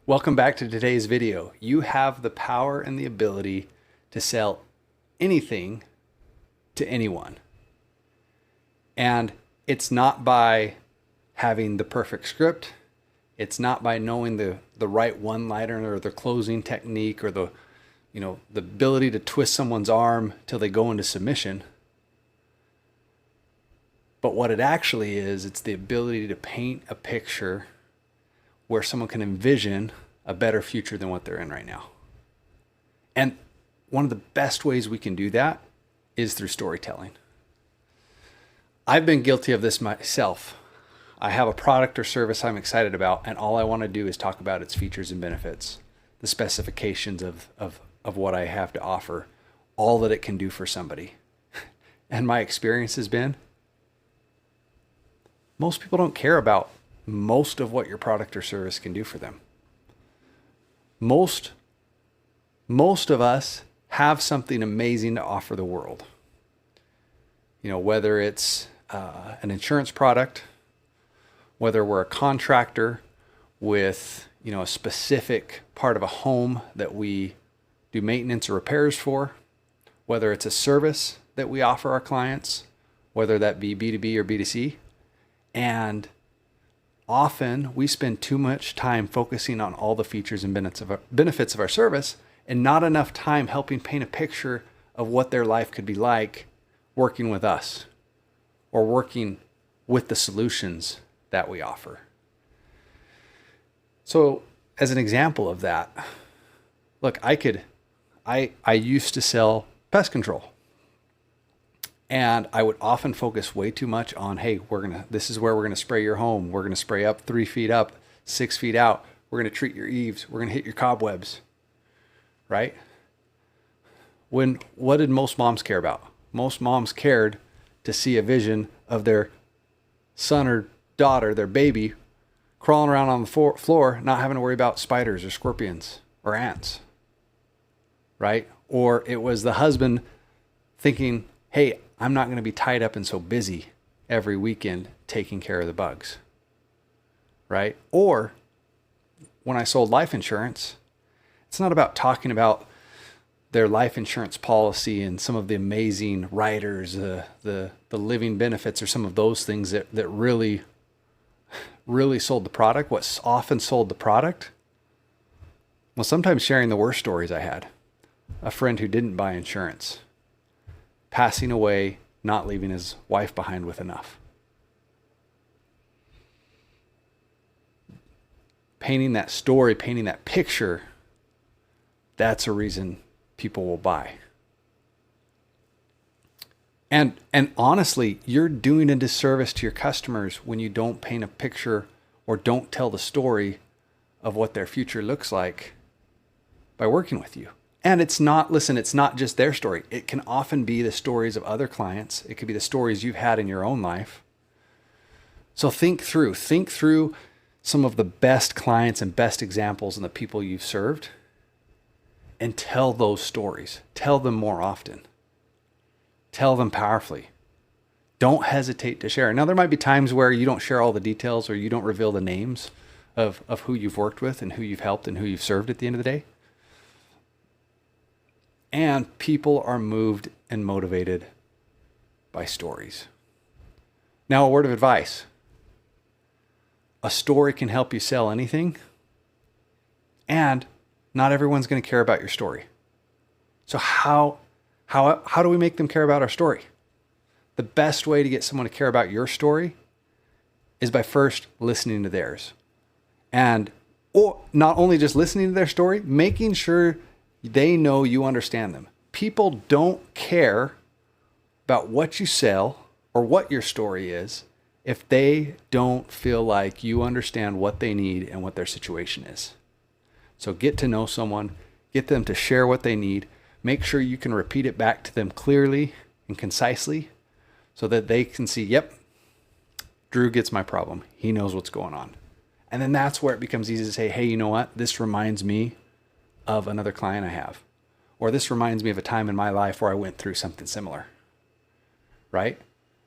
Welcome back to today's video. You have the power and the ability to sell anything to anyone. And it's not by having the perfect script. It's not by knowing the right one-liner or the closing technique or the ability to twist someone's arm till they go into submission. But what it actually is, it's the ability to paint a picture where someone can envision a better future than what they're in right now. And one of the best ways we can do that is through storytelling. I've been guilty of this myself. I have a product or service I'm excited about, and all I want to do is talk about its features and benefits, the specifications of what I have to offer, all that it can do for somebody. And my experience has been, most people don't care about most of what your product or service can do for them. Most of us have something amazing to offer the world. Whether it's an insurance product, whether we're a contractor with, a specific part of a home that we do maintenance or repairs for, whether it's a service that we offer our clients, whether that be B2B or B2C. And often we spend too much time focusing on all the features and benefits of our service and not enough time helping paint a picture of what their life could be like working with us or working with the solutions that we offer. So as an example of that, look, I used to sell pest control. And I would often focus way too much on, hey, this is where we're going to spray your home. We're going to spray up 3 feet up, 6 feet out. We're going to treat your eaves. We're going to hit your cobwebs, right? What did most moms care about? Most moms cared to see a vision of their son or daughter, their baby, crawling around on the floor, not having to worry about spiders or scorpions or ants, right? Or it was the husband thinking, hey, I'm not going to be tied up and so busy every weekend taking care of the bugs, right? Or when I sold life insurance, it's not about talking about their life insurance policy and some of the amazing riders, the living benefits or some of those things that really sold the product. What often sold the product was sometimes sharing the worst stories I had. A friend who didn't buy insurance, passing away, not leaving his wife behind with enough. Painting that story, painting that picture, that's a reason people will buy. And honestly, you're doing a disservice to your customers when you don't paint a picture or don't tell the story of what their future looks like by working with you. And it's not just their story. It can often be the stories of other clients. It could be the stories you've had in your own life. So think through some of the best clients and best examples and the people you've served and tell those stories. Tell them more often. Tell them powerfully. Don't hesitate to share. Now, there might be times where you don't share all the details or you don't reveal the names of who you've worked with and who you've helped and who you've served at the end of the day. And people are moved and motivated by stories. Now, a word of advice. A story can help you sell anything, and not everyone's going to care about your story. So how do we make them care about our story? The best way to get someone to care about your story is by first listening to theirs. Or not only just listening to their story, making sure they know you understand them. People don't care about what you sell or what your story is if they don't feel like you understand what they need and what their situation is. So get to know someone, get them to share what they need, make sure you can repeat it back to them clearly and concisely so that they can see, yep, Drew gets my problem. He knows what's going on. And then that's where it becomes easy to say, hey, you know what? This reminds me of another client I have. Or this reminds me of a time in my life where I went through something similar, right?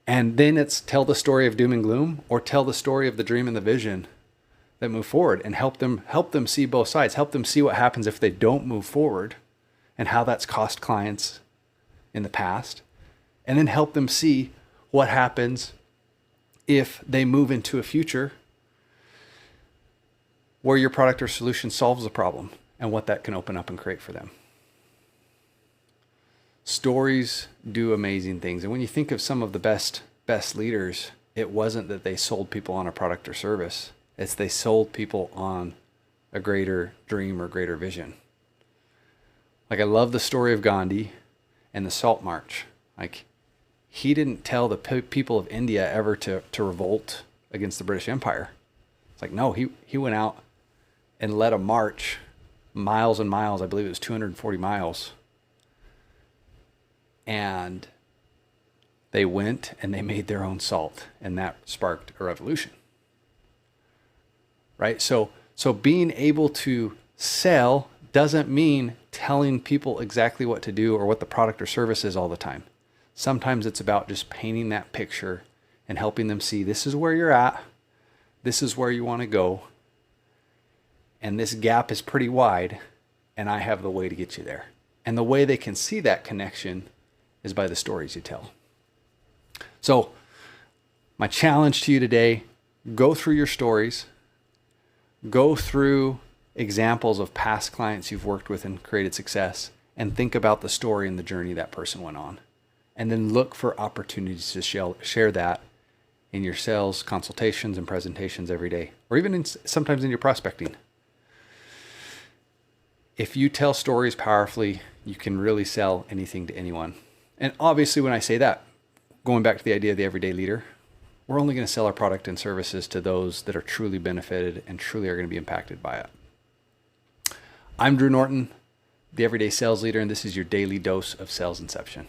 And then it's tell the story of doom and gloom or tell the story of the dream and the vision that move forward, and help them see both sides, help them see what happens if they don't move forward and how that's cost clients in the past, and then help them see what happens if they move into a future where your product or solution solves the problem and what that can open up and create for them. Stories do amazing things. And when you think of some of the best leaders, it wasn't that they sold people on a product or service. It's they sold people on a greater dream or greater vision. Like, I love the story of Gandhi and the Salt March. Like, he didn't tell the people of India ever to revolt against the British Empire. It's like, no, he went out and led a march miles and miles. I believe it was 240 miles. And they went and they made their own salt, and that sparked a revolution. Right? So being able to sell doesn't mean telling people exactly what to do or what the product or service is all the time. Sometimes it's about just painting that picture and helping them see, this is where you're at, this is where you want to go, and this gap is pretty wide, and I have the way to get you there. And the way they can see that connection is by the stories you tell. So my challenge to you today, go through your stories, go through examples of past clients you've worked with and created success, and think about the story and the journey that person went on. And then look for opportunities to share that in your sales consultations and presentations every day, or even sometimes in your prospecting. If you tell stories powerfully, you can really sell anything to anyone. And obviously, when I say that, going back to the idea of the everyday leader, we're only going to sell our product and services to those that are truly benefited and truly are going to be impacted by it. I'm Drew Norton, the Everyday Sales Leader, and this is your daily dose of Sales Inception.